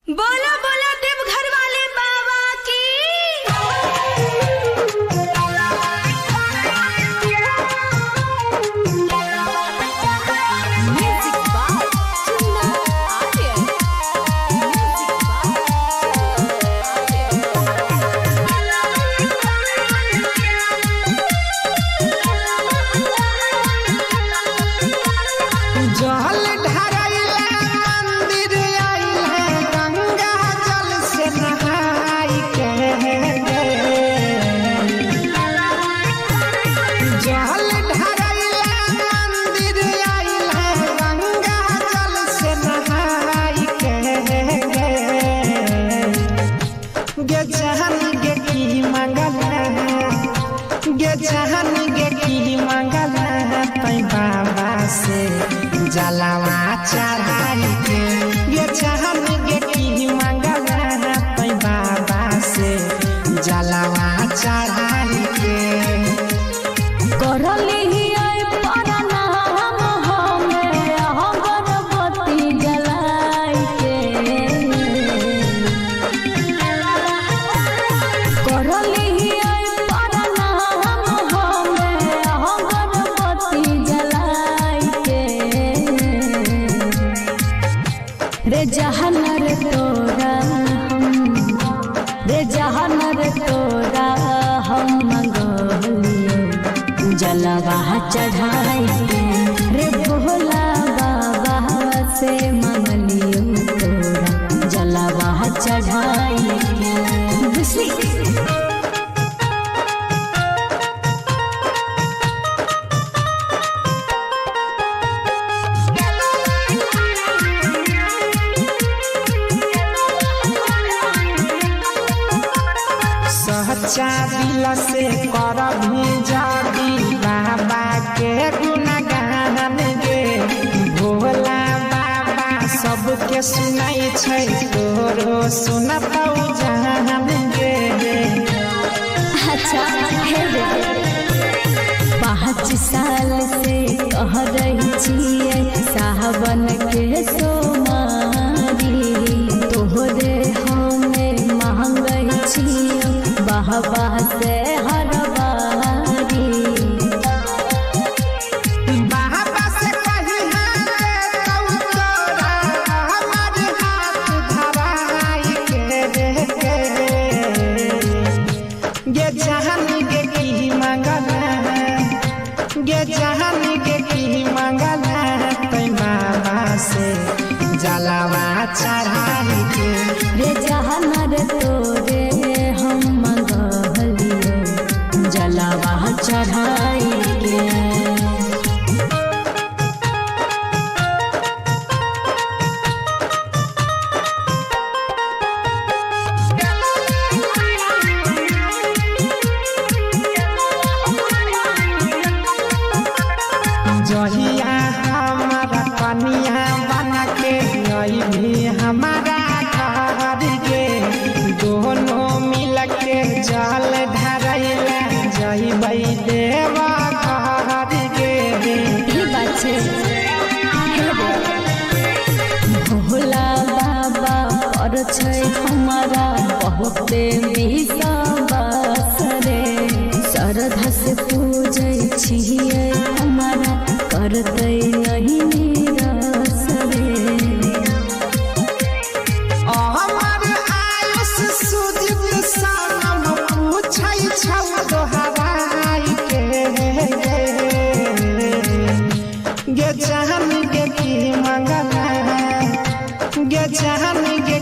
बोलो बोलो देवघर वाले बाबा की। जल ढारैला मंदिर आइल है, गंगा जल से नहाई के। जल ढारैला मंदिर आइल है, गंगा जल से नहाई के। गे जहन गे की मंगल गे जहन गे की मंगल तै बाबा से जलवा चढ़ाई के। ये जहन गे की मंगल तै बाबा से जलवा चढ़ाई के। रे जहनर तोरा हम मंगलियो जलवा चढ़ाई के। रे भोला बाबा से मंगलियो तोरा जलवा चढ़ाई के। सच्चा दिल से कर भी जादी बाबा के गुणगान गे। भोला बाबा सबके सुनाई छै, तोरो सुनतौ जान गे। अच्छा 5 साल से कह रही छियै सावन के सोमारी। तोहरे हमें मांगै छियै बाबा से हर बारी। बाबा से कही तौ तोरा हमर हाथ धराई के। गे जहन गे की मंगल गे जहन गे की मंगल तै बाबा से जलवा चढ़ाई के। रे जहनर तोरे हम मंगलियो जलवा चढ़ाई के। जहिया हमारा कनिया बन के भी हमारा घर के। दोनों मिल के जल ढारैला जइबै देवा घर के। भोला बाबा पर छै हमारा बहुते विश्वास रे। श्रद्धा से पूजै छियै हमारा करतै नहीं निराश रे। हमर आयुष सुदित सनम पूछै छौ दोहराई के। गे जहन गे की मंगल गे जहन गे